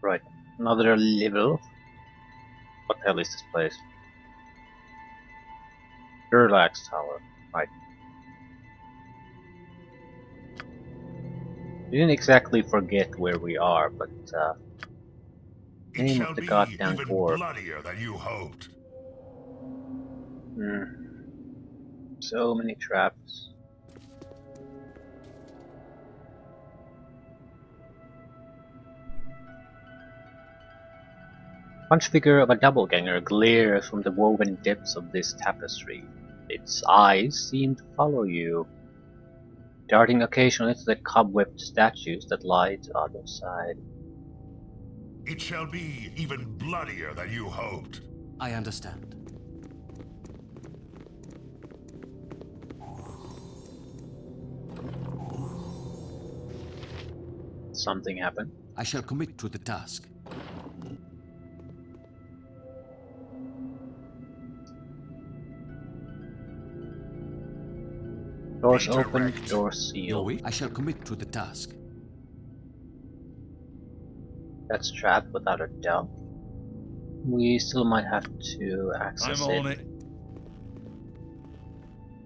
Right, another level. What the hell is this place? Durlag Tower. Right. We didn't exactly forget where we are, but It name of shall the be goddamn even orb. bloodier than you hoped. So many traps. Punch figure of a doppelganger glares from the woven depths of this tapestry. Its eyes seem to follow you, darting occasionally to the cobwebbed statues that lie to the other side. It shall be even bloodier than you hoped. I understand. Something happened. I shall commit to the task. Doors Be open, direct. doors Your sealed. wish? I shall commit to the task. That's trapped without a doubt. We still might have to access I'm it. on it.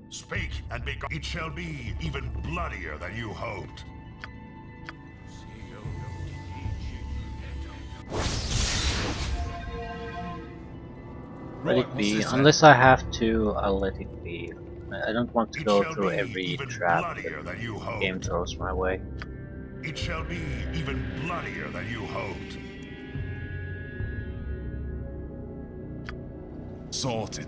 Speak and be gone. It shall be even bloodier than you hoped. Let Right, it what's be. this then? Unless I have to, I'll let it be. I don't want to It go shall through be every even trap that bloodier than you the game hoped. throws my way. It shall be even bloodier than you hoped. Sorted.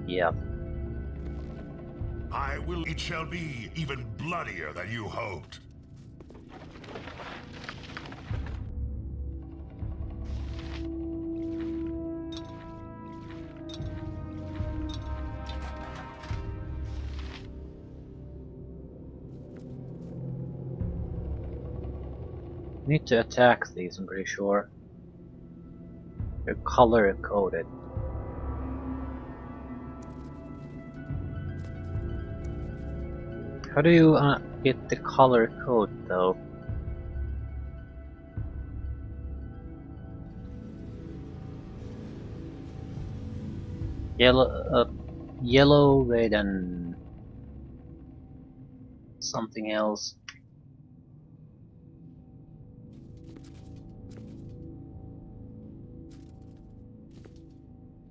Yeah. I will. It shall be even bloodier than you hoped. Need to attack these, I'm pretty sure. They're color coded. How do you get the color code though? Yellow, red, and something else.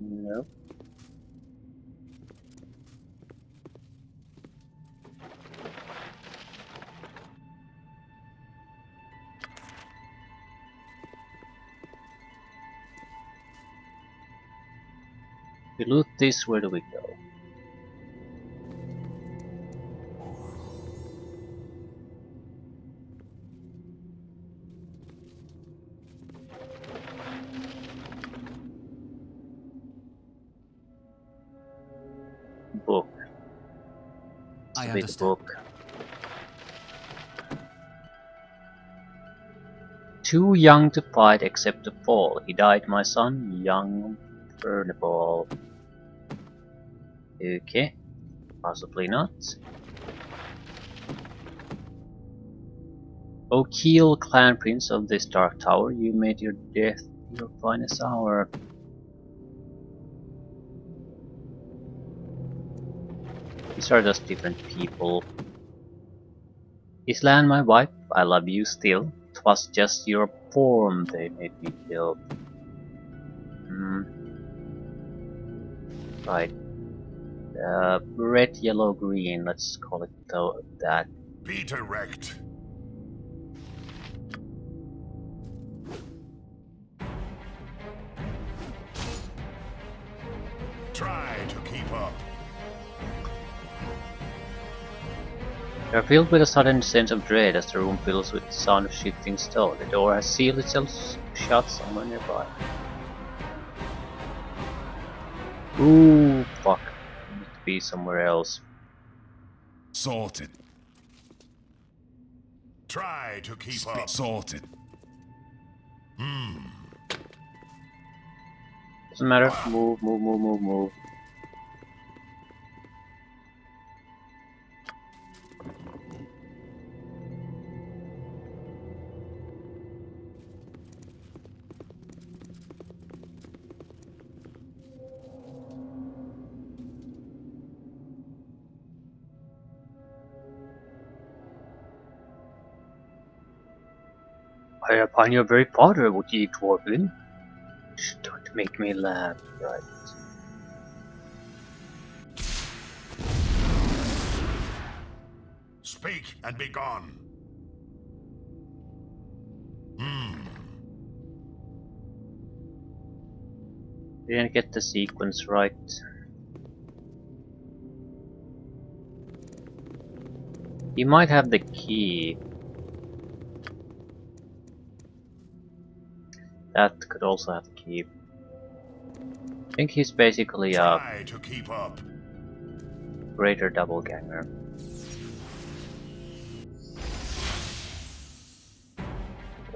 Nope. We loot this, where do we go? Book. It's I a big understand. book. Too young to fight except to fall. He died, my son, young burnable. Okay, possibly not. O Keel, clan prince of this dark tower, you made your death your finest hour. These are just different people. Islan, my wife, I love you still. 'Twas just your form they made me kill. Right. Red, yellow, green. Let's call it that. Be direct. Try to keep up. You are filled with a sudden sense of dread as the room fills with the sound of shifting stone. The door has sealed itself shut somewhere nearby. Ooh, fuck. I need to be somewhere else. Sorted. Try to keep up. Sorted. Doesn't matter. Move, move, move, move, move. Upon your very father would ye, Dwarven. Don't make me laugh, right? Speak and be gone. Didn't get the sequence right. He might have the key. That could also have the key. I think he's basically a Try to keep up. greater doppelganger.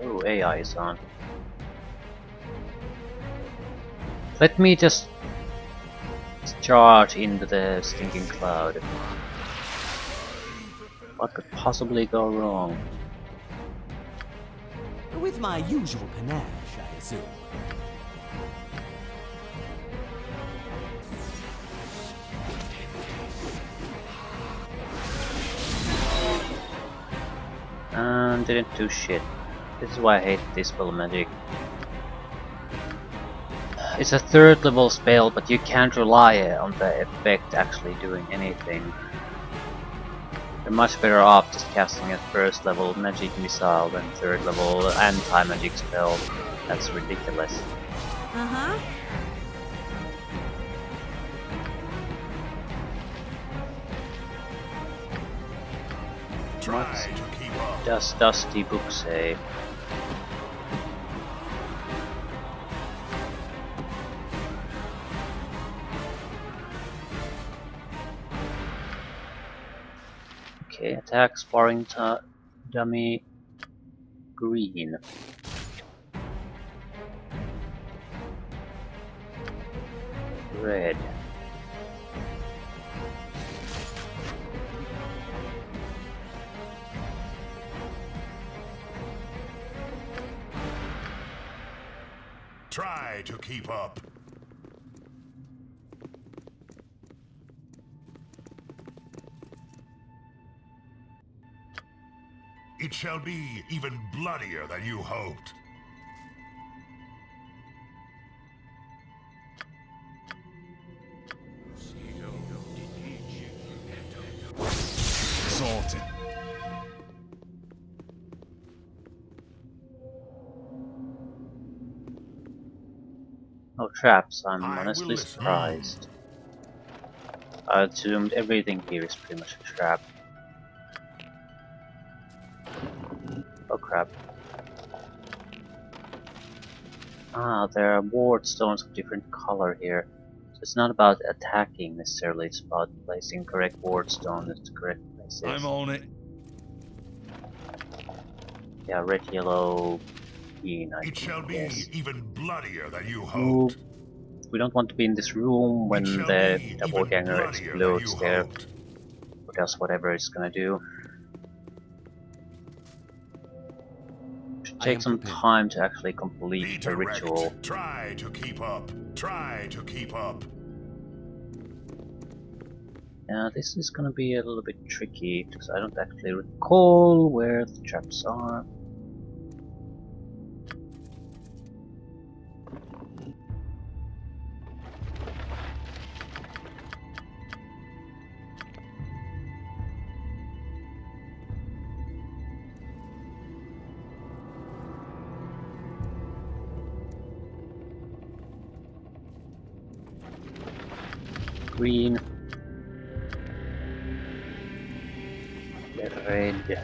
Oh, AI is on. Let me just charge into the stinking cloud. What could possibly go wrong? With my usual panache, I assume. And didn't do shit. This is why I hate Dispel Magic. It's a 3rd level spell, but you can't rely on the effect actually doing anything. You're much better off just casting a 1st level magic missile than 3rd level anti-magic spell. That's ridiculous. Uh-huh. Try to keep up. Does Dusty Book say? Okay, attack sparring dummy green. Red. Try to keep up. It shall be even bloodier than you hoped. Sorted. No traps, I'm I will honestly listen. surprised. I assumed everything here is pretty much a trap. Oh crap. Ah, there are ward stones of different color here. So it's not about attacking necessarily, it's about placing correct ward stone at the correct places. I'm on it. Yeah, red, yellow, green, I It think, shall be yes. even bloodier than you Ooh, hoped. we don't want to be in this room when It shall the be even doppelganger bloodier than you explodes there. hoped. Or does whatever it's gonna do. Should I take am some prepared. time to actually Be complete the direct. ritual. Try to keep up. Try to keep up. Yeah, this is gonna be a little bit tricky because I don't actually recall where the traps are. Green. Red.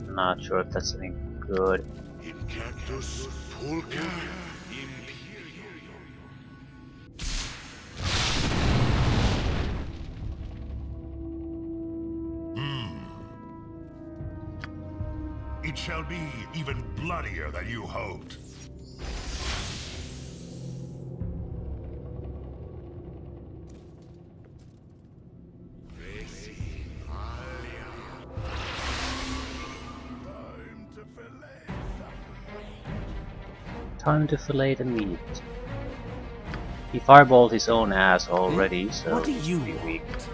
Not sure if that's any good. Cactus Pulca It shall be even bloodier than you hoped. Time to fillet the meat. He fireballed his own ass already, so What do he you should be weak. want?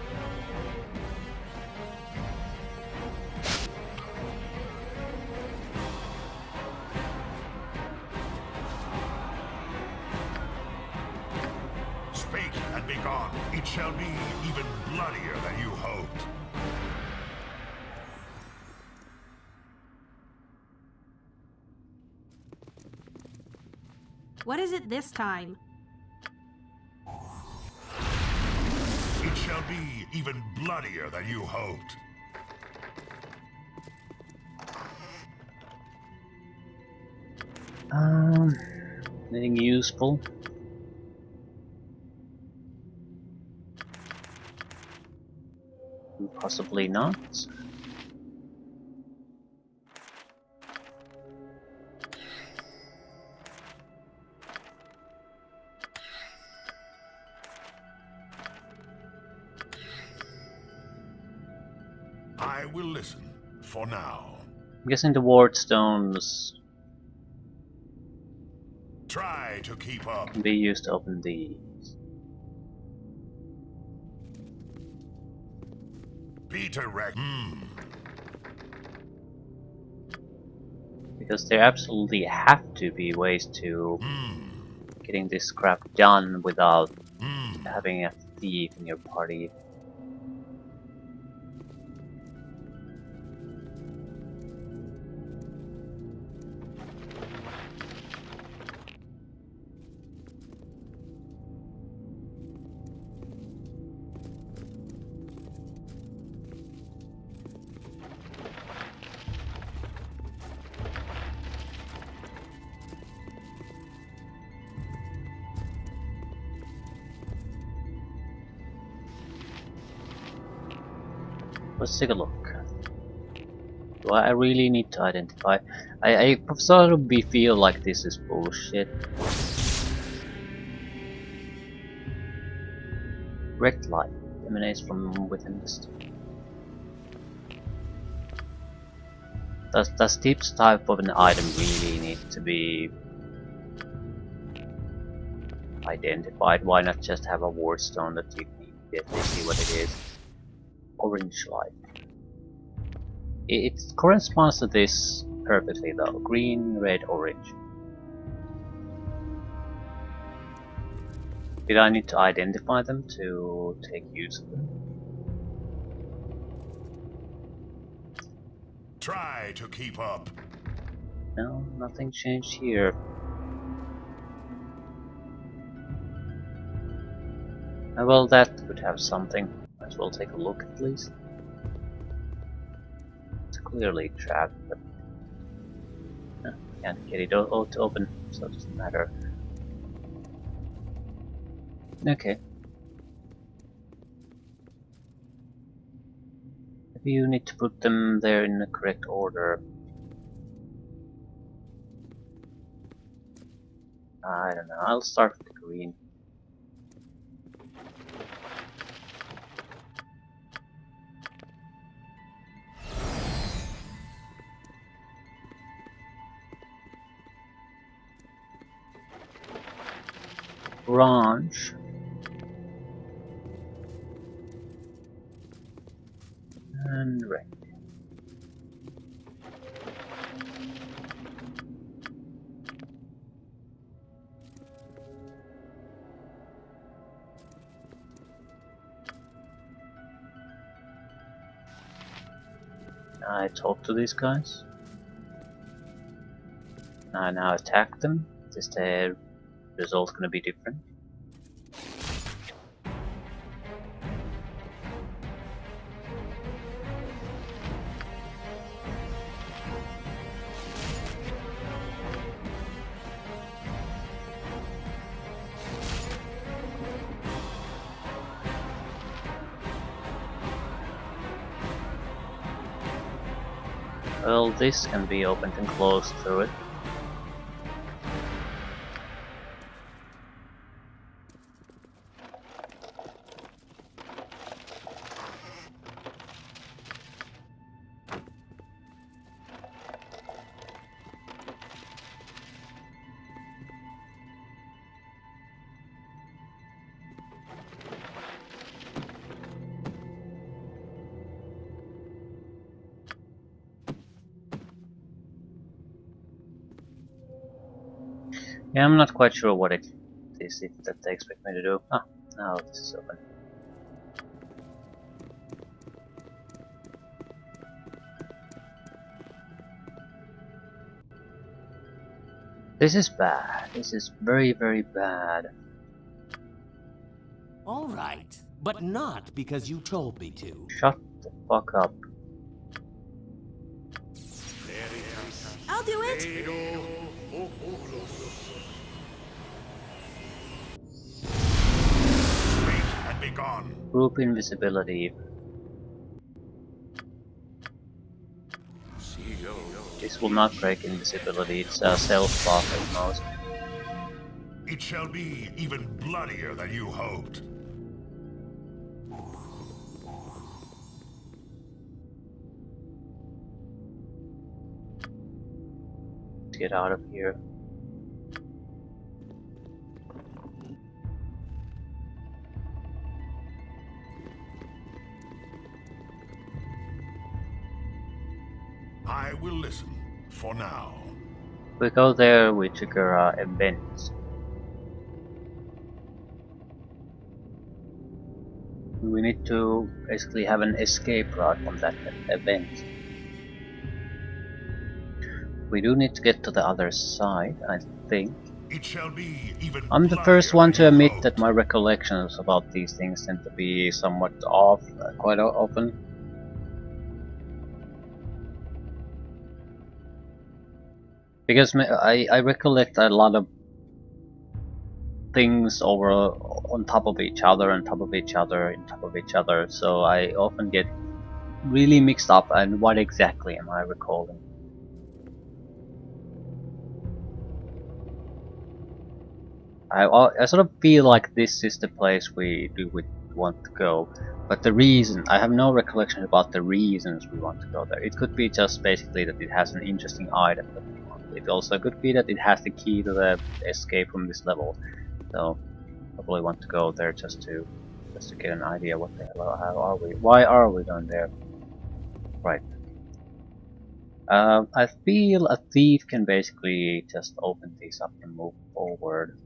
Speak and be gone. It shall be even bloodier than you hoped. What is it this time? It shall be even bloodier than you hoped. Anything useful? Possibly not. I will listen for now. I'm guessing the ward stones Try to keep up. can be used to open these. Peter Rex. Because there absolutely have to be ways to getting this crap done without having a thief in your party. Let's take a look. Do I really need to identify? I sort of feel like this is bullshit. Direct light emanates from within the stone. Does this type of an item really need to be identified? Why not just have a ward stone that you can immediately see what it is? Orange light. It corresponds to this perfectly though. Green, red, orange. Did I need to identify them to take use of them? Try to keep up. No, nothing changed here. Well, that could have something. Might as well take a look at least. It's clearly trapped, but can't get it to open, so it doesn't matter. Okay. Maybe you need to put them there in the correct order. I don't know, I'll start with the green. Orange. And red. I talk to these guys. I now attack them. Is the result gonna be different? Well, this can be opened and closed through it. Yeah, I'm not quite sure what it is that they expect me to do. Ah, now this is open. This is bad. This is very, very bad. All right, but not because you told me to. Shut the fuck up. I'll do it. Wait and be gone. Group invisibility. This will not break invisibility. It's a self-buff at most. It shall be even bloodier than you hoped. Get out of here. I will listen for now. We go there, we trigger events. We need to basically have an escape route from that event. We do need to get to the other side, I think. It shall be even I'm the first one to admit that my recollections about these things tend to be somewhat off quite often. Because I recollect a lot of things over on top of each other, on top of each other, on top of each other, so I often get really mixed up and what exactly am I recalling. I sort of feel like this is the place we would want to go, but the reason, I have no recollection about the reasons we want to go there. It could be just basically that it has an interesting item that we want. It also could be that it has the key to the escape from this level, so probably want to go there just to get an idea what the hell how are we? Why are we down there? Right. I feel a thief can basically just open these up and move forward.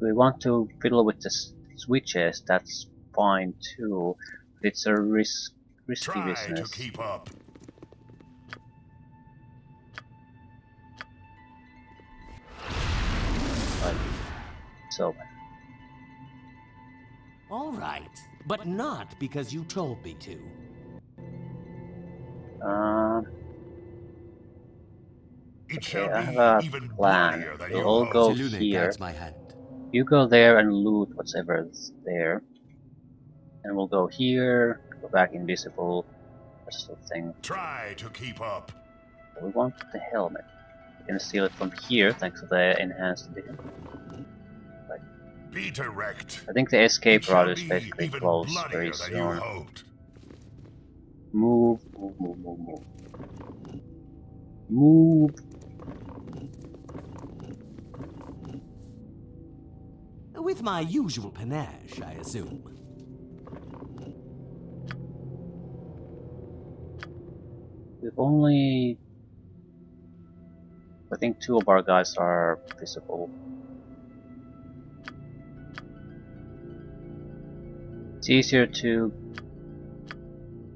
We want to fiddle with the switches, that's fine too. But it's a risky Try business. to keep up. Right. So All right, but not because you told me to. It okay, shall I be have a even plan. bloodier than We'll you all hoped. go Selune here. guides my hand. You go there and loot whatever's there. And we'll go here, go back invisible, that sort of thing. Try to keep up. We want the helmet. We can steal it from here thanks to the enhanced edition. Right. Be direct. I think the It escape shall route is be basically even close bloodier very than you soon. hoped. Move, move, move, move, move. Move! With my usual panache, I assume. We've only... I think two of our guys are visible. It's easier to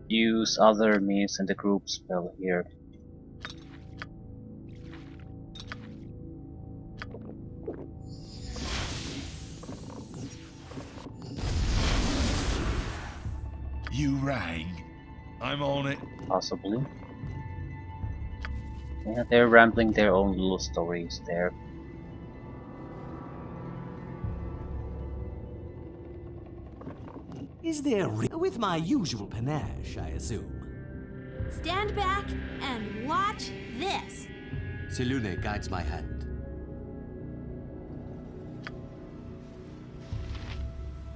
use other means than the group spell here. You rang. I'm on it. Possibly. Yeah, they're rambling their own little stories there. Is there with my usual panache, I assume? Stand back and watch this. Selune guides my hand.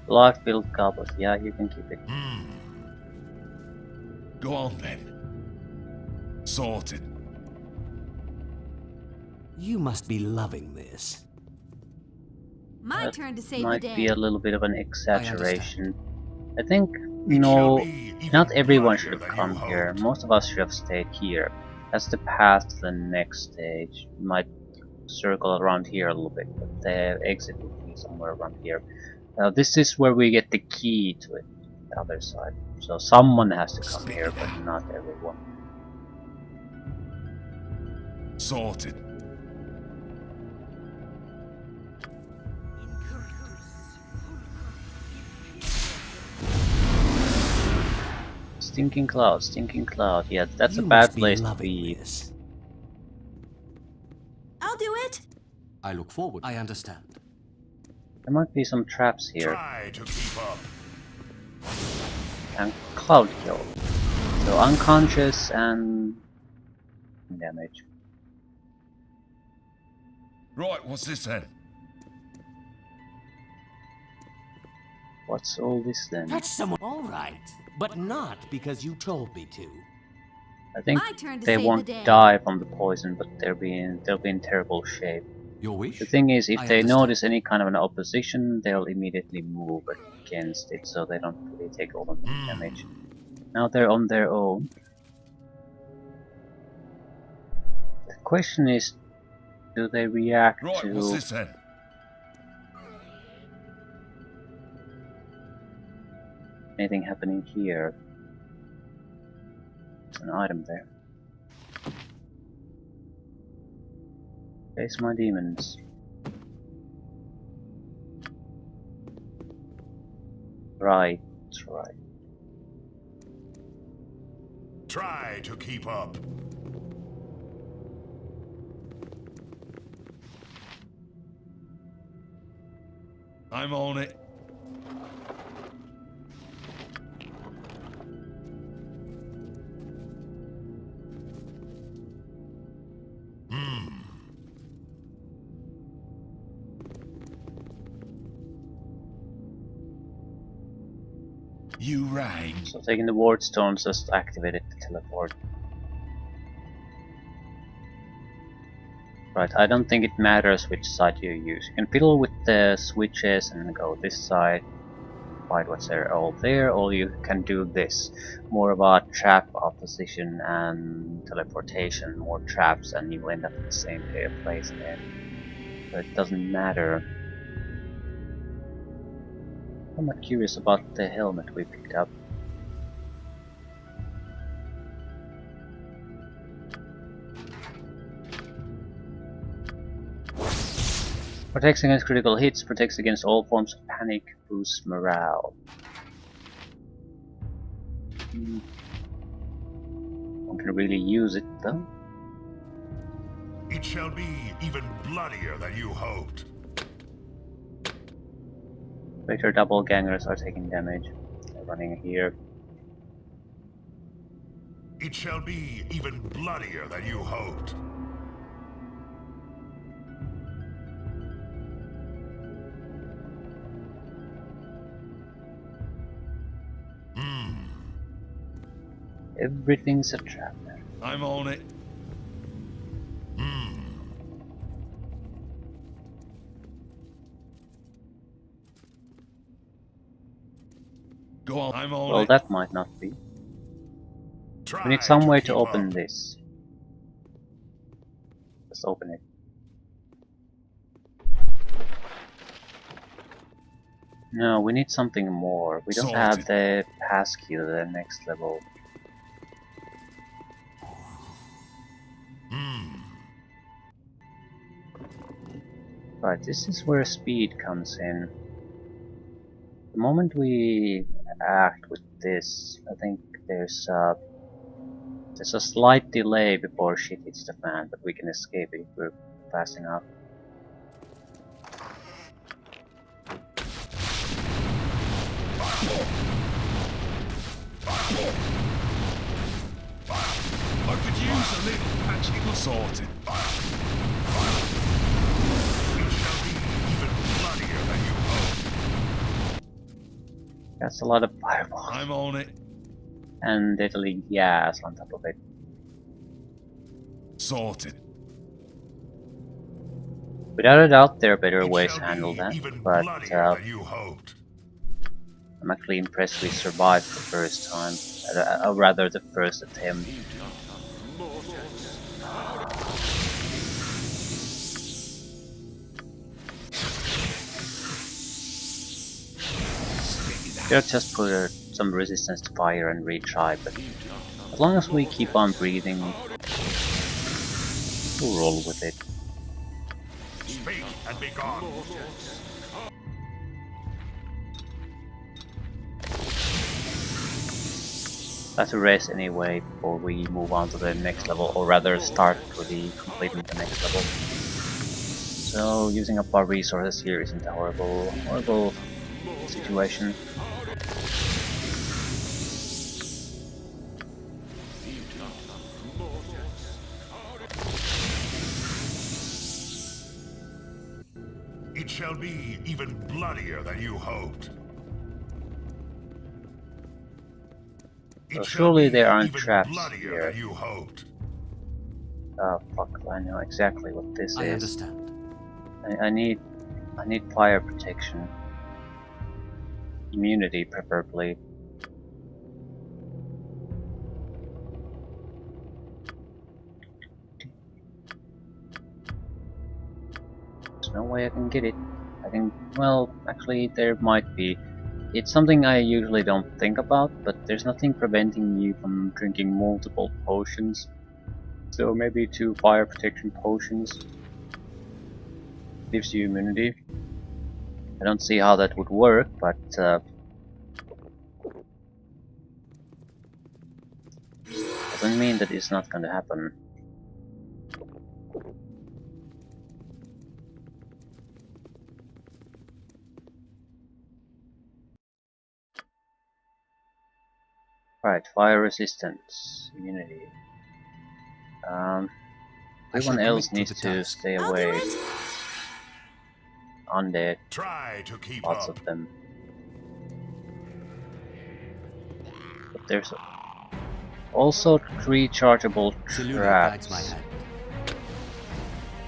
Life build goblet, yeah, you can keep it. Go on then. Sorted. You must be loving this. My That turn to save the might day. be a little bit of an exaggeration. I think, It no, shall be even not everyone bloodier should have than come you here. hoped. Most of us should have stayed here. That's the path to the next stage. We might circle around here a little bit, but the exit would be somewhere around here. This is where we get the key to it, the other side. So someone has to come Spit here, it but out. not everyone. Sorted. Stinking cloud. Yeah, that's You a bad must be place to loving be. this. I'll do it. I look forward. I understand. There might be some traps here. Try to keep up. And cloud kill. So unconscious and damage. Right, what's this then? What's all this then? Catch someone. All right, but not because you told me to. I think My turn to they save the won't day. die from the poison, but they'll be in terrible shape. Your wish? The thing is, if I they understand. notice any kind of an opposition, they'll immediately move against it, so they don't really take all the damage. Now they're on their own. The question is, do they react Right, what's to this then? anything happening here? There's an item there. Face my demons. Right. Try to keep up. I'm on it. You rang. So taking the ward stones just activated the teleport. Right, I don't think it matters which side you use. You can fiddle with the switches and go this side, fight what's there, all there, or you can do this. More about trap opposition and teleportation, more traps, and you end up in the same place there. So it doesn't matter. I'm not curious about the helmet we picked up. Protects against critical hits, protects against all forms of panic, boosts morale. One can really use it though. It shall be even bloodier than you hoped. Vector doppelgangers are taking damage. They're running here. It shall be even bloodier than you hoped. Everything's a trap. I'm on it. Go on, I'm on Well, it. that might not be. Try We need some way to keep open up. this. Let's open it. No, we need something more. We don't have Sorted. the passkey to the next level. Right, this is where speed comes in. The moment we act with this, I think there's a slight delay before shit hits the fan, but we can escape it if we're fast enough. I could use a little patching or sorted. It shall be even bloodier than you hoped. That's a lot of fireballs. I'm on it. And deadly gas on top of it. Sorted. Without a doubt, there are better It ways to shall handle be that, even but bloodier than you hoped. I'm actually impressed we survived the first time, or rather the first attempt. Should have just put some resistance to fire and retry, but as long as we keep on breathing, we'll roll with it. Speak and be gone. That's a rest anyway before we move on to the next level, or rather start with the completing the next level. So using up our resources here isn't a horrible situation. It shall be even bloodier than you hoped. So surely there aren't even traps bloodier here. than you hoped. Oh fuck, I know exactly what this I is. understand. I need fire protection. Immunity preferably. There's no way I can get it. Well, actually there might be. It's something I usually don't think about, but there's nothing preventing you from drinking multiple potions. So maybe 2 fire protection potions gives you immunity. I don't see how that would work, but doesn't mean that it's not gonna happen. Right, fire resistance, immunity. Everyone else needs to stay I'll do away. it. Undead, Try to keep lots up. of them. But there's also 3 chargeable Seluna guides traps. my hand.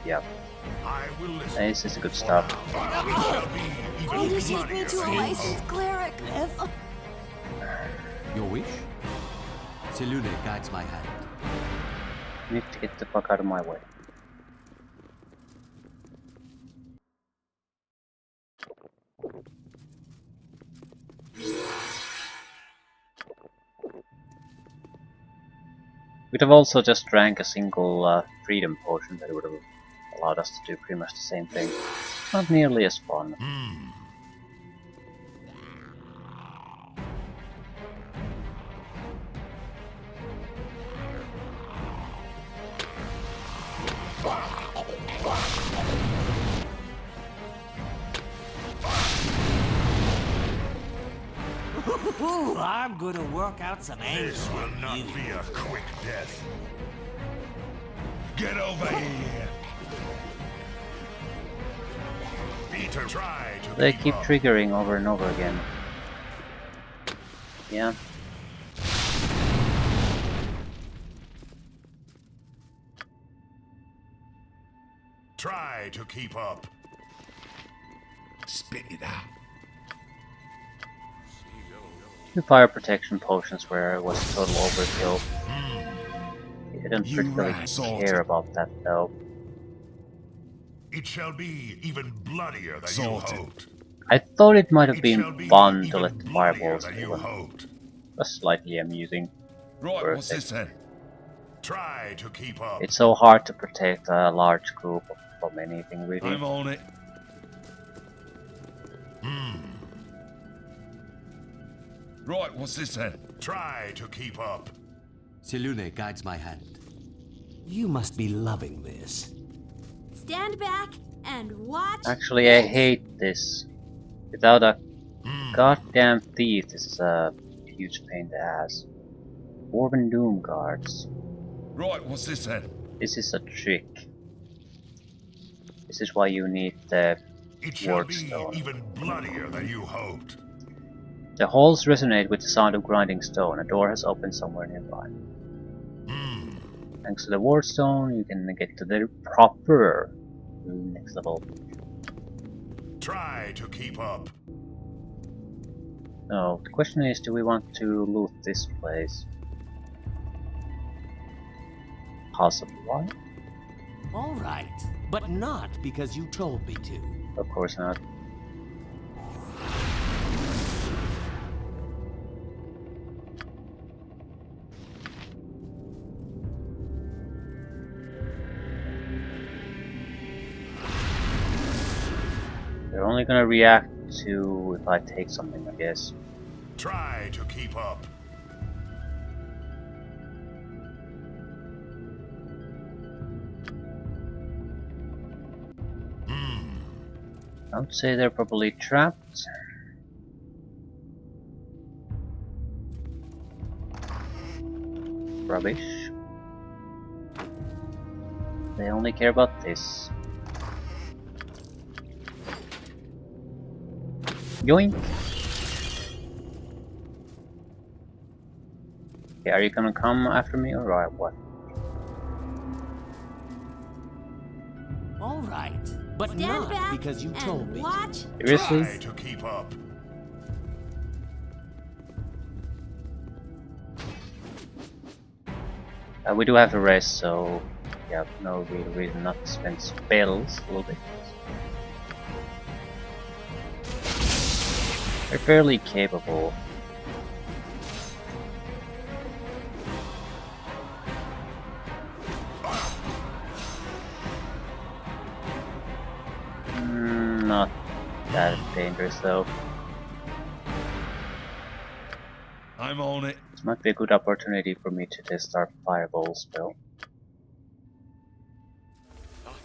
I Yep, will listen. this is good stuff. It shall be even Will you take me bloodier to a than you licensed cleric? Your wish? Seluna guides my hand. Need to get the fuck out of my way. We'd have also just drank a single freedom potion that would have allowed us to do pretty much the same thing. Not nearly as fun. Ooh, I'm gonna work out some anger. This will not be a quick death. Get over here. Peter, try to They keep up. triggering over and over again. Yeah. Try to keep up. Spit it out. 2 fire protection potions where it was total overkill. I don't You particularly rat salted. care about that though. It shall be even bloodier than Sorted. you hoped. I thought it might have It shall been be fun to even let the bloodier fireballs than you kill him. hoped. That's slightly amusing. Right, Worth what's it. this then? Try to keep up. It's so hard to protect a large group from anything really. I'm on it. Right, what's this then? Try to keep up. Seluna guides my hand. You must be loving this. Stand back and watch. Actually, I this. hate this. Without a goddamn thief, this is a huge pain in the ass. Dwarven Doom guards. Right, what's this then? This is a trick. This is why you need the It shall ward be stone. even bloodier than you hoped. The halls resonate with the sound of grinding stone. A door has opened somewhere nearby. Thanks to the ward stone, you can get to the proper next level. Try to keep up. No, the question is, do we want to loot this place? Possibly. Why? All right, but not because you told me to. Of course not. only gonna react to if I take something, I guess. Try to keep up. I would say they're probably trapped. Rubbish. They only care about this. Yoink! Okay, are you gonna come after me or what? All right, but Stand not back because you told and me. watch. Seriously? Try to keep up. We do have to rest, so yeah, no real reason not to spend spells a little bit. They're fairly capable. Not that dangerous though. I'm on it. This might be a good opportunity for me to test our fireball spell.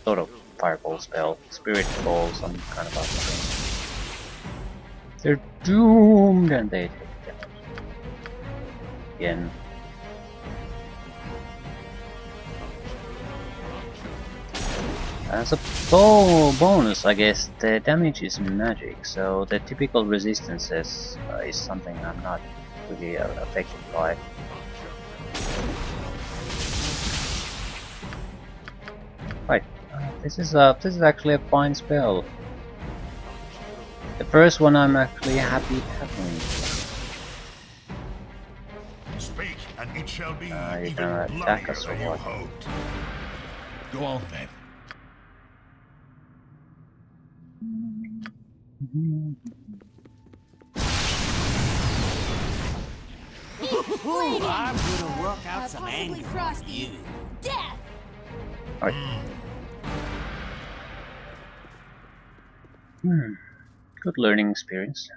Sort of fireball spell. Spirit ball, some kind of other thing. They're doomed and they take damage. Again. As a bonus, I guess the damage is magic, so the typical resistances is something I'm not really affected by. Right, this is actually a fine spell. The first one I'm actually happy having. Speak, and it shall be You're even gonna attack bloodier us or than you what? hoped. Go on then. I'm gonna work out some Possibly anger. frosty. Death. Right. Good learning experience.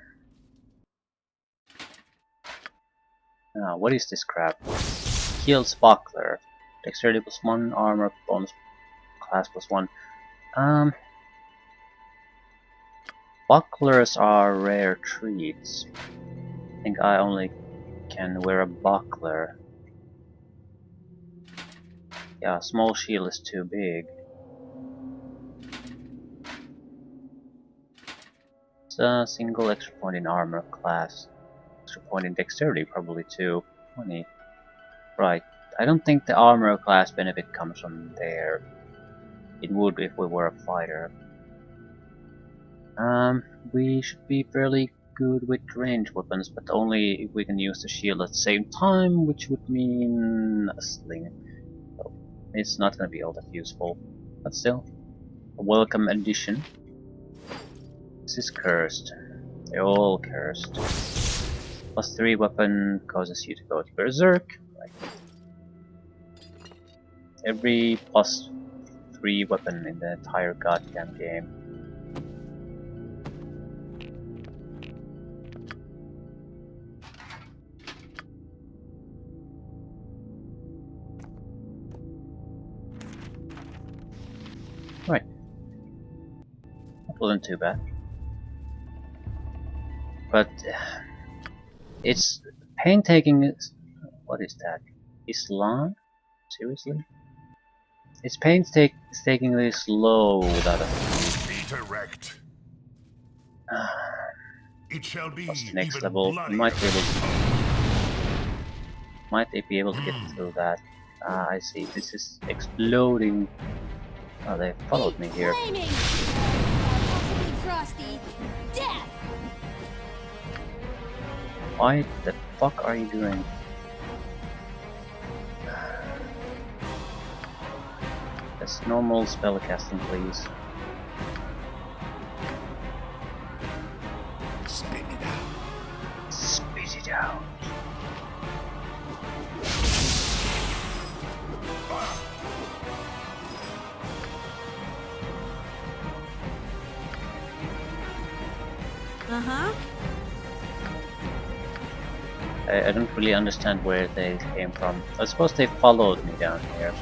Now, what is this crap? Heals Buckler. Dexterity +1, armor bonus class +1. Bucklers are rare treats. I think I only can wear a buckler. Yeah, small shield is too big. It's a single extra point in armor class. Extra point in dexterity probably too. 20. Right. I don't think the armor class benefit comes from there. It would if we were a fighter. We should be fairly good with ranged weapons, but only if we can use the shield at the same time, which would mean a sling. So it's not gonna be all that useful, but still, a welcome addition. This is cursed. They're all cursed. +3 weapon causes you to go to berserk. Right. Every +3 weapon in the entire goddamn game. Right. That wasn't too bad. But it's painstaking. What is that? Islam? Seriously? It's painstakingly slow without a Be direct. It shall be what's the next even level? We bloodier might be than able you to hoped. get through that. I see. This is exploding. Oh, they followed me here. Flaming. Possibly frosty. Death. Why the fuck are you doing? Just normal spellcasting, please. Spit it out. Spit it out. Uh-huh. I don't really understand where they came from. I suppose they followed me down here.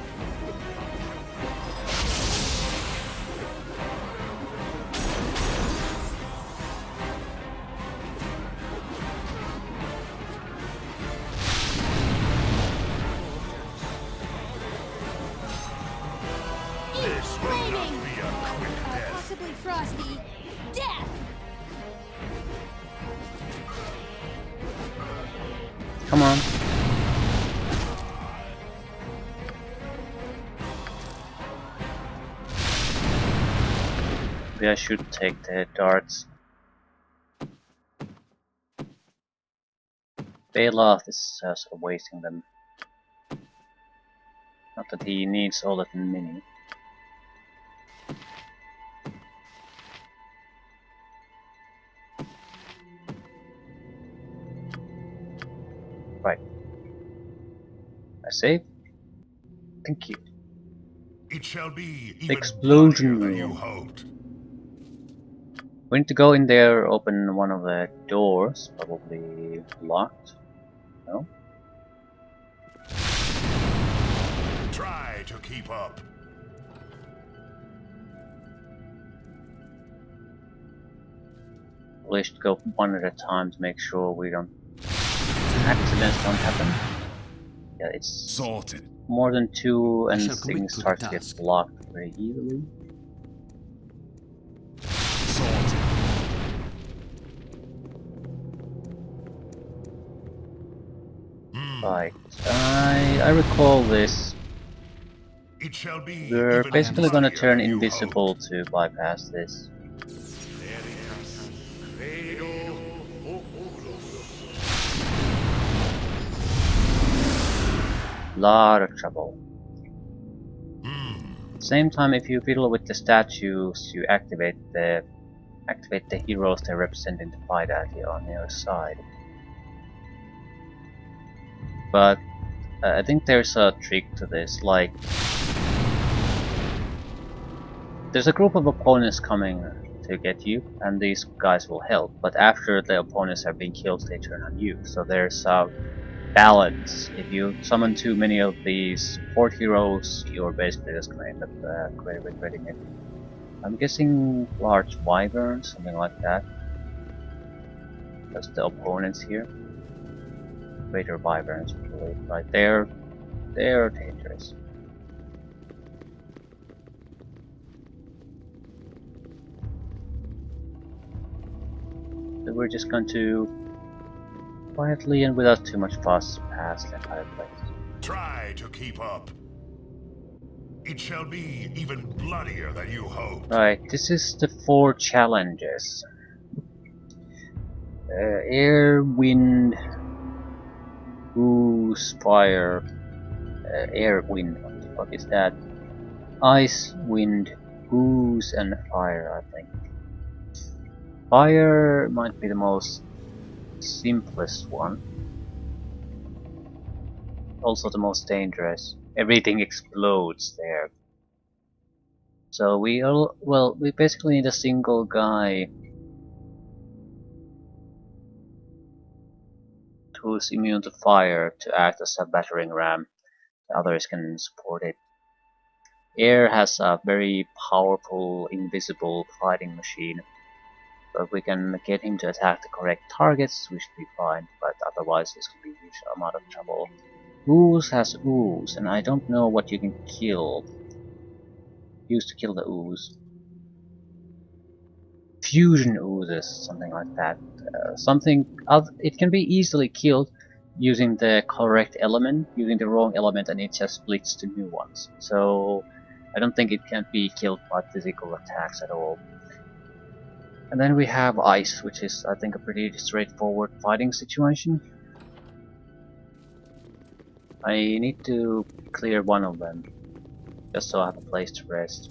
This will not be a quick death. Possibly frosty. Death! Come on. Maybe I should take the darts. Bailoff is sort of wasting them. Not that he needs all that many. Right. I save. Thank you. It shall be even Explosion bloodier than you room. hoped. We need to go in there, open one of the doors, probably locked. No? Try to keep up. We should go one at a time to make sure we don't accidents don't happen. Yeah, it's Sorted. more than two I and shall commit things to the start to get task. blocked very easily. Sorted. Right. I recall this. It shall be We're even basically gonna bloodier turn than you invisible hoped. to bypass this. Lot of trouble. Same time, if you fiddle with the statues, you activate the heroes they represent in the fight at you on your side. But I think there's a trick to this, like there's a group of opponents coming to get you, and these guys will help, but after the opponents have been killed, they turn on you. So there's a balance. If you summon too many of these support heroes, you're basically just going to end up regretting it. I'm guessing large wyverns, something like that. That's the opponents here. Greater wyverns, probably. Right, they're dangerous. So we're just going to quietly and without too much fuss pass the entire place. Try to keep up. It shall be even bloodier than you hoped. Right, this is the 4 challenges. Air, wind, ooze, fire, air, wind, what the fuck is that? Ice, wind, ooze, and fire, I think. Fire might be the most simplest one. Also the most dangerous. Everything explodes there. So we basically need a single guy who's immune to fire to act as a battering ram. The others can support it. Air has a very powerful invisible fighting machine. So if we can get him to attack the correct targets, we should be fine, but otherwise this could be a huge amount of trouble. Ooze has ooze, and I don't know what you can kill. Use to kill the ooze. Fusion oozes, something like that. It can be easily killed using the correct element. Using the wrong element, and it just splits to new ones. So I don't think it can be killed by physical attacks at all. And then we have ice, which is I think a pretty straightforward fighting situation. I need to clear one of them, just so I have a place to rest.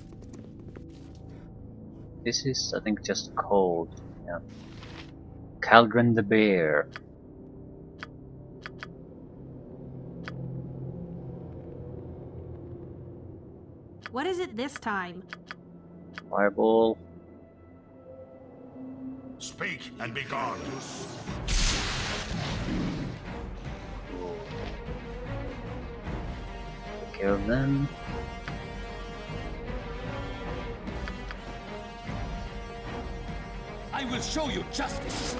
This is, I think, just cold. Yeah. Caldron the Bear. What is it this time? Fireball. Speak and be gone. Take care of them. I will show you justice.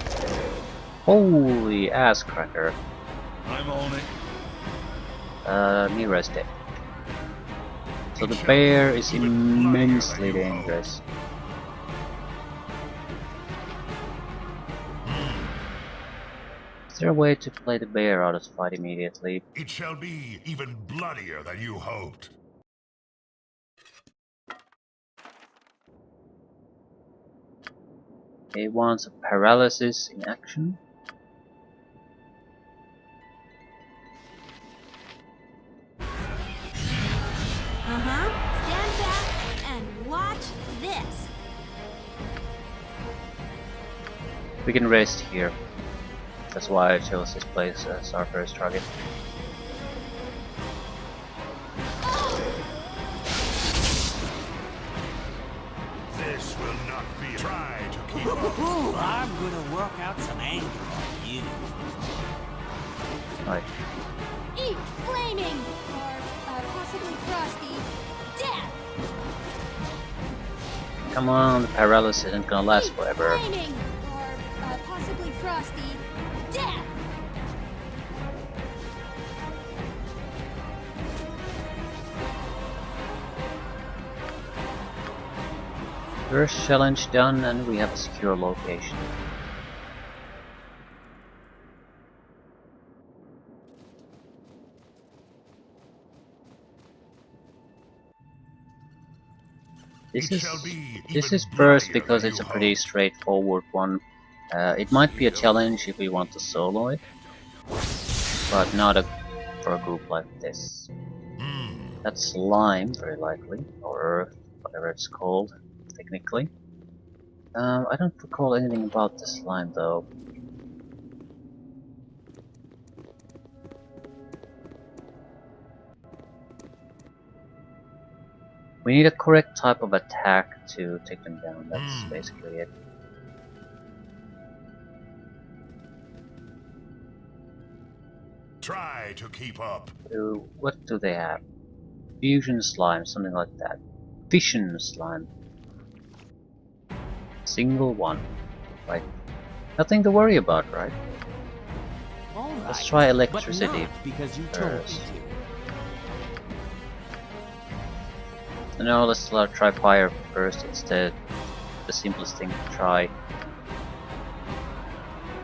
Holy ass cracker. I'm on it. Mira's dead. So the bear is immensely dangerous. Is there a way to play the bear out of the fight immediately? It shall be even bloodier than you hoped. He wants a paralysis in action. Stand back and watch this. We can rest here. That's why I chose this place as our first target. This will not be. Try to keep up. I'm gonna work out some anger on you. Right. Eat flaming, or possibly frosty, death. Come on, the paralysis isn't gonna last Eat forever. flaming, or possibly frosty, death. First challenge done, and we have a secure location. This is first because it's a pretty straightforward one. It might be a challenge if we want to solo it, but not for a group like this. That's slime, very likely, or whatever it's called, technically. I don't recall anything about the slime though. We need a correct type of attack to take them down, that's basically it. Try to keep up. What do they have? Fusion slime, something like that. Fission slime. Single one. Right. Nothing to worry about, right? All right, Let's try electricity but not because you told me first. to. No, let's try fire first instead. The simplest thing to try.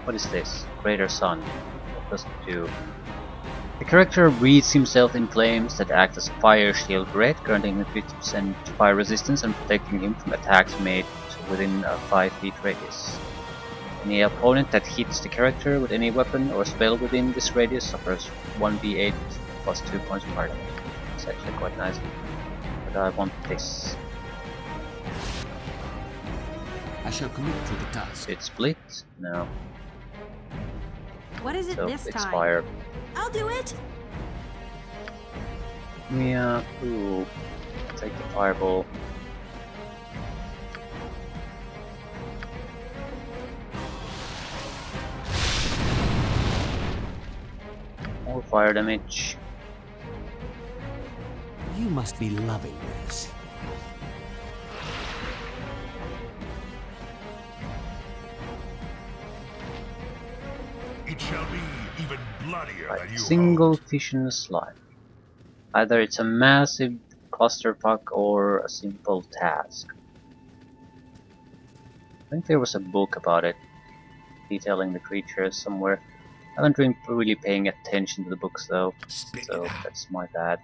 What is this? Greater Sun. What does it do? The character breathes himself in flames that act as a fire shield red, granting him 50% fire resistance and protecting him from attacks made within a 5 feet radius. Any opponent that hits the character with any weapon or spell within this radius suffers 1d8 plus 2 points of fire damage. It's actually quite nice. But I want this. I shall commit to the task. It split? No. What is it So this it's time? fire. I'll do it. Yeah, cool. Take the fireball. More fire damage. You must be loving this. It shall be even bloodier than Right, you single hoped. fission slime. Either it's a massive clusterfuck or a simple task. I think there was a book about it, detailing the creatures somewhere. I haven't been really paying attention to the books though, so that's my bad.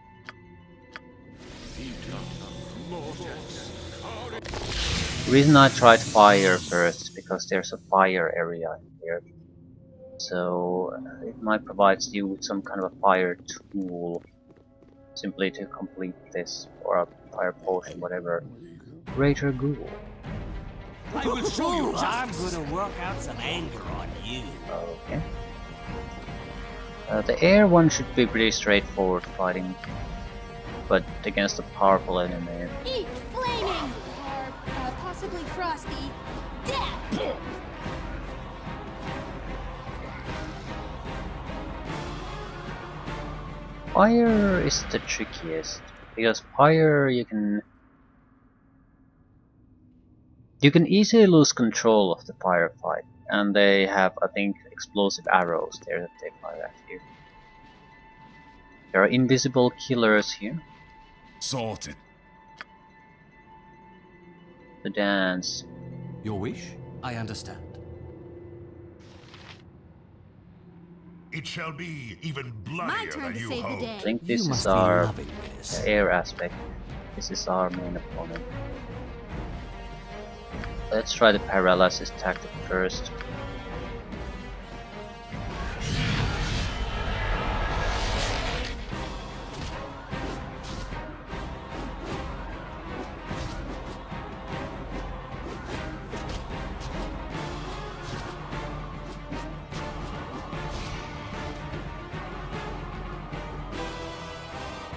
The reason I tried fire first is because there's a fire area in here. So it might provide you with some kind of a fire tool simply to complete this, or a fire potion, whatever. Greater Ghoul. I will show you justice. I'm gonna work out some anger on you. Okay. The air one should be pretty straightforward fighting, but against a powerful enemy. Eat flaming, or possibly frosty, death. Fire is the trickiest, because fire you can easily lose control of the firefight, and they have, I think, explosive arrows there that they fire at you. There are invisible killers here. Sorted. The dance. Your wish? I understand. It shall be even My bloodier turn than to you save the hope. day. I think You this must is be our loving this. air aspect. This is our main opponent. Let's try the paralysis tactic first.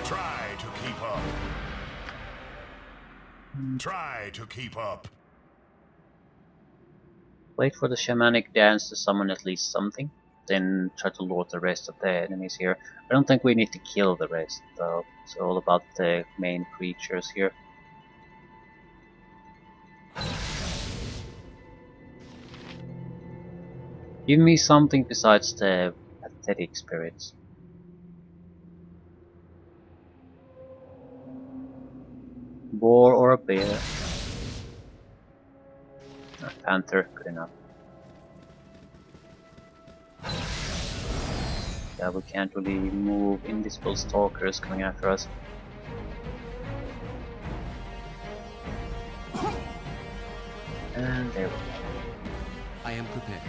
Try to keep up. Try to keep up. Wait for the shamanic dance to summon at least something, then try to lure the rest of the enemies here. I don't think we need to kill the rest though, it's all about the main creatures here. Give me something besides the pathetic spirits. Boar or a bear. A panther, good enough. Yeah, we can't really move. Invisible stalkers coming after us. And there we go. I am prepared.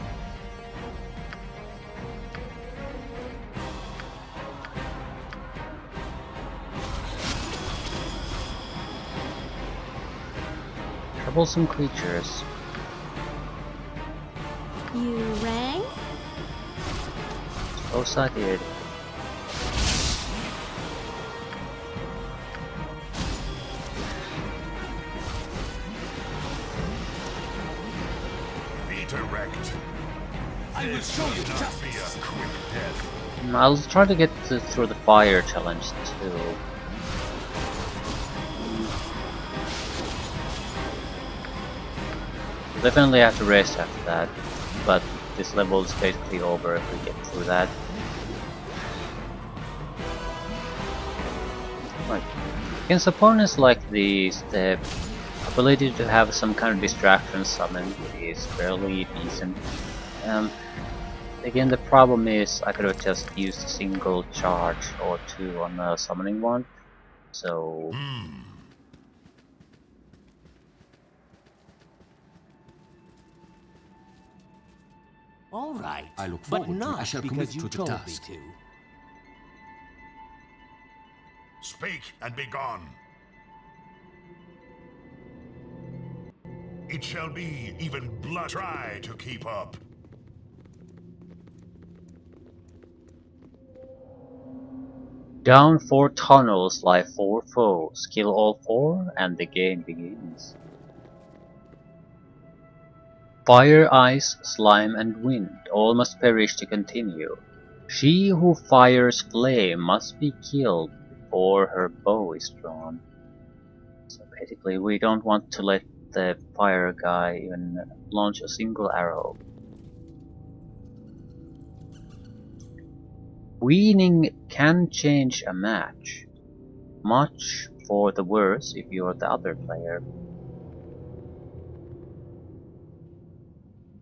Troublesome creatures. You rang? Suppose I did. Be direct. I will show you Not justice. be a quick death. I'll try to get through the fire challenge too. Definitely have to rest after that, but this level is basically over if we get through that. Right. Against opponents like these, the ability to have some kind of distraction summon is fairly decent. Again, the problem is I could have just used a single charge or two on the summoning one, so All right. I look but forward to it. not I shall because commit you to the told me task. to. Speak and be gone. It shall be even blood. Try to keep up. down 4 tunnels lie 4 foes. Kill all 4 and the game begins. Fire, ice, slime and wind, all must perish to continue. She who fires flame must be killed before her bow is drawn. So basically we don't want to let the fire guy even launch a single arrow. Winning can change a match, much for the worse if you're the other player.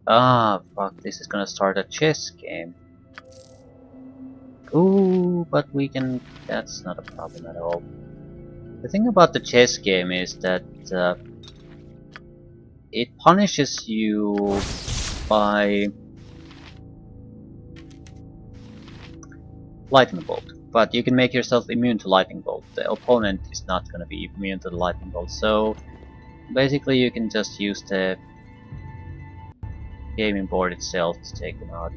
Ah, fuck, this is gonna start a chess game. Ooh, but we can... that's not a problem at all. The thing about the chess game is that it punishes you by lightning bolt, but you can make yourself immune to lightning bolt. The opponent is not gonna be immune to the lightning bolt, so basically you can just use the gaming board itself to take them out.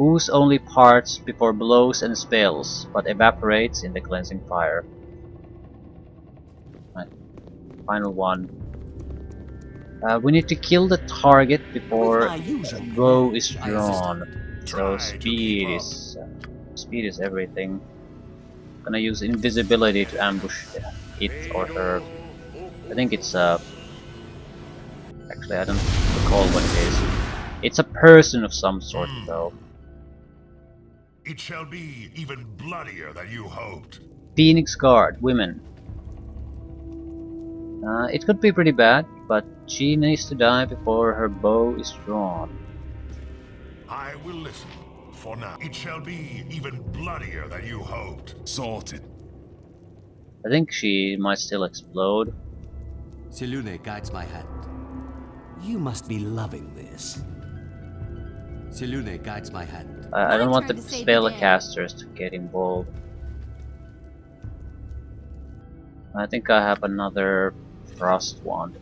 Ooze only parts before blows and spells, but evaporates in the cleansing fire. Right. Final one. We need to kill the target before With my usual bow is I drawn. understand. So Try to speed keep up. is everything. Gonna use invisibility to ambush it or her. I think it's actually I don't recall what it is. It's a person of some sort though. It shall be even bloodier than you hoped. Phoenix Guard, women. It could be pretty bad, but she needs to die before her bow is drawn. I will listen. For now, it shall be even bloodier than you hoped. Sorted. I think she might still explode. Selune guides my hand. You must be loving this. Selune guides my hand. I don't My want the turn to save the day. spellcasters to get involved. I think I have another frost wand.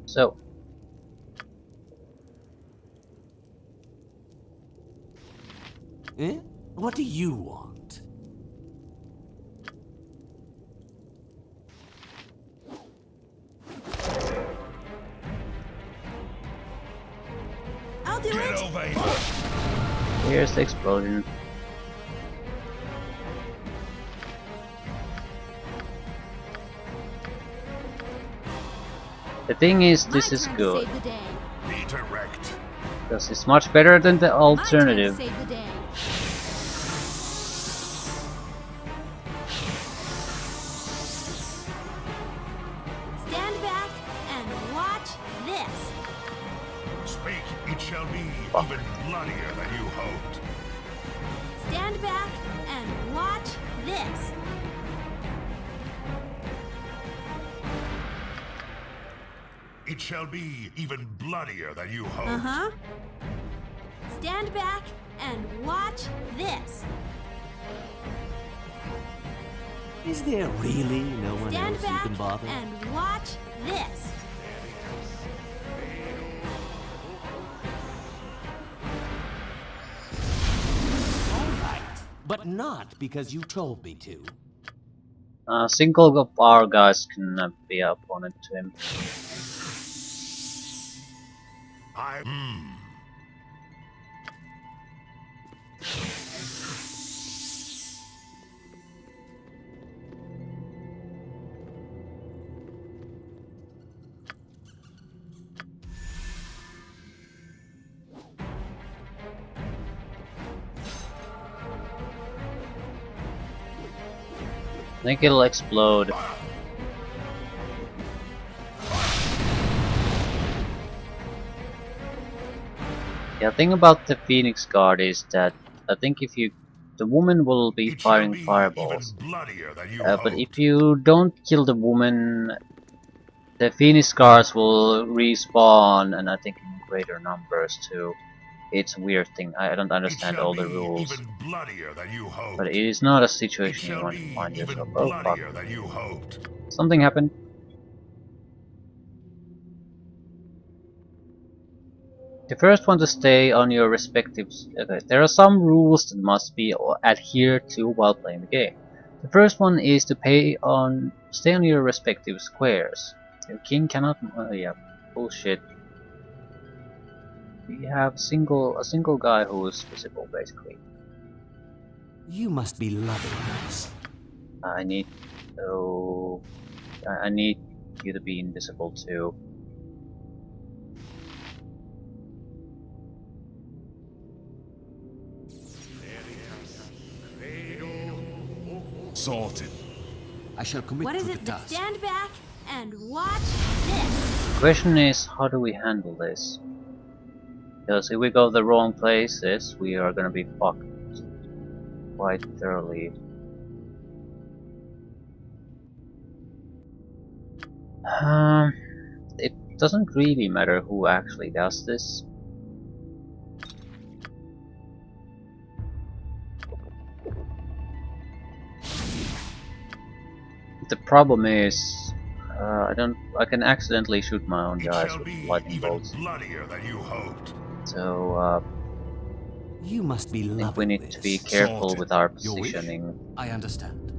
So. Eh? What do you want? I'll do Get it. over here. Here's the explosion. The thing is, this My is turn to good, save the day. Be direct. because it's much better than the My turn to alternative. save the day. Stand back and watch this. Speak. It shall be even bloodier than you hoped. Stand back and watch this. It shall be even bloodier than you hoped. Uh-huh. Stand back and watch this. Is there really no one Stand else you back can bother? and watch this. All right, but not because you told me to. Single of our guys can be an opponent to him. I. I think it'll explode. Yeah, thing about the Phoenix Guard is that I think if you, the woman will be It shall firing be fireballs, even bloodier than you but hoped. if you don't kill the woman, the Phoenix Guards will respawn, and I think in greater numbers too. It's a weird thing. I don't It understand shall all the be rules, even bloodier than you hoped. but it is not a It situation you shall want to be find even yourself. Oh fuck! bloodier than you hoped. Something happened. The first one to stay on your respective... Okay, there are some rules that must be adhered to while playing the game. The first one is to stay on your respective squares. Your king cannot... yeah, bullshit. We have a single guy who is visible, basically. You must be loving this. I need... Oh... I need you to be invisible too. Sorted. I shall commit What is to it? the task. Stand back and watch this. The question is, how do we handle this? Because if we go the wrong places, we are gonna be fucked quite thoroughly. It doesn't really matter who actually does this. The problem is, I can accidentally shoot my own It guys shall with be lightning even bolts. bloodier than you hoped. So You must be I loving think we need this. to be careful Sorted. with our Your wish? positioning. I understand.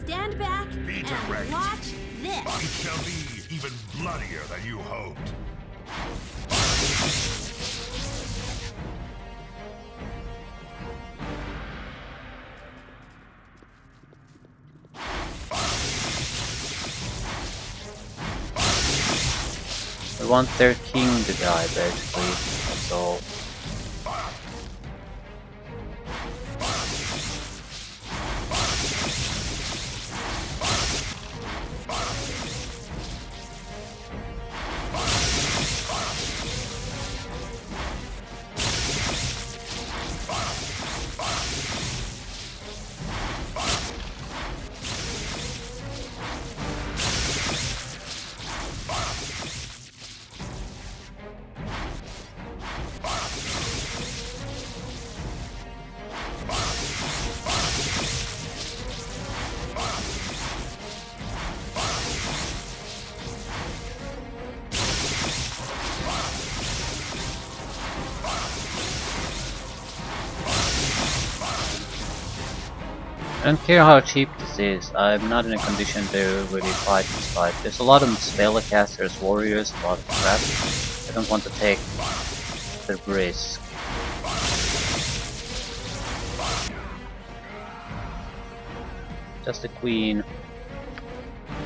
Stand back Be and direct. watch It this. shall be even bloodier than you hoped. We want their king to die, basically. That's all. I don't care how cheap this is, I'm not in a condition to really fight this fight. There's a lot of spellcasters, warriors, a lot of crap. I don't want to take the risk. Just the queen.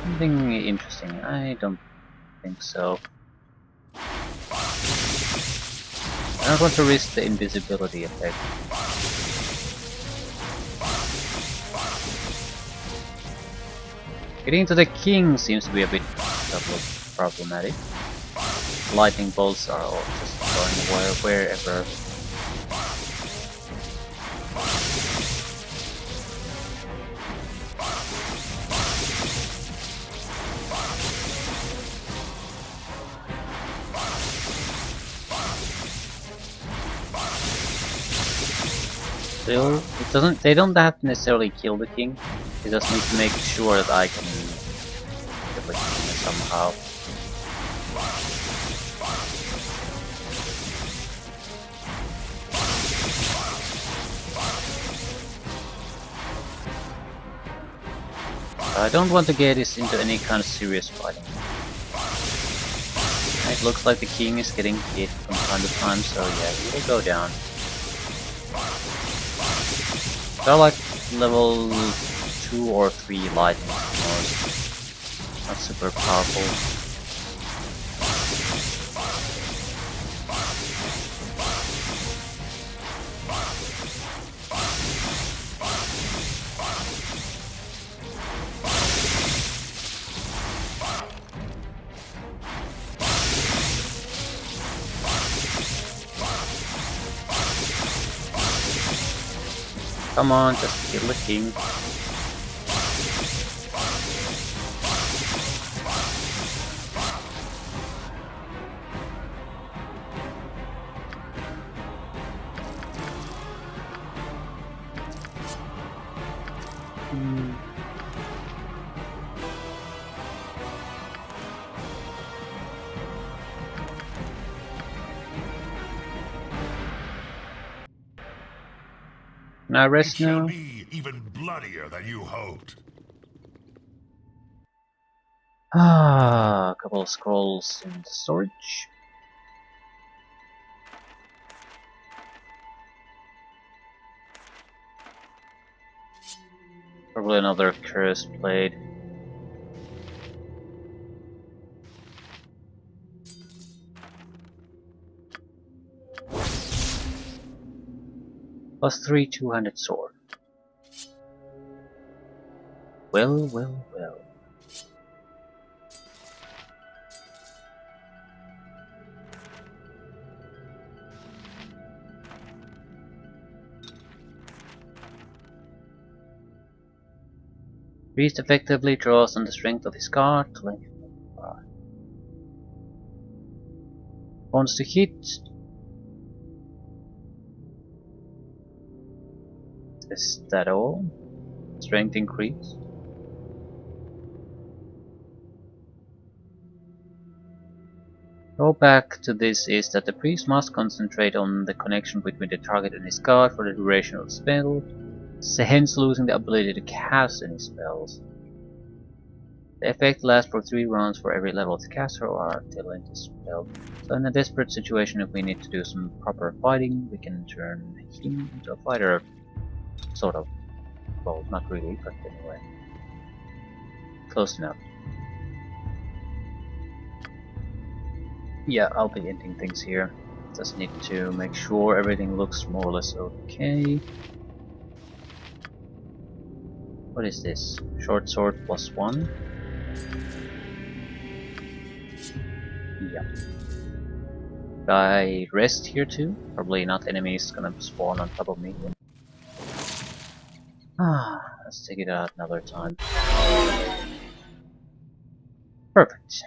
Something interesting? I don't think so. I don't want to risk the invisibility effect. Getting to the king seems to be a bit problematic. Lightning bolts are all just going wherever. Still, it doesn't. They don't have to necessarily kill the king. They just need to make sure that I can kill the king somehow. I don't want to get this into any kind of serious fighting. It looks like the king is getting hit from time to time, so yeah, he will go down. They're like level 2 or 3 lightning at most. Not super powerful. Come on, just kill the king. Can I rest It shall now? be even bloodier than you hoped. Ah, a couple of scrolls in the storage. Probably another cursed blade. +3 200 sword. Well, well, well. Priest effectively draws on the strength of his card to lengthen the bar. Wants to hit. Is that all? Strength increase. Drawback to this is that the priest must concentrate on the connection between the target and his card for the duration of the spell, hence losing the ability to cast any spells. The effect lasts for 3 rounds for every level of the caster or until end the spell. So in a desperate situation, if we need to do some proper fighting, we can turn him into a fighter. Sort of. Well, not really, but anyway. Close enough. Yeah, I'll be ending things here. Just need to make sure everything looks more or less okay. What is this? Short sword +1? Yeah. I rest here too? Probably not enemies gonna spawn on top of me. Let's take it out another time. Perfect.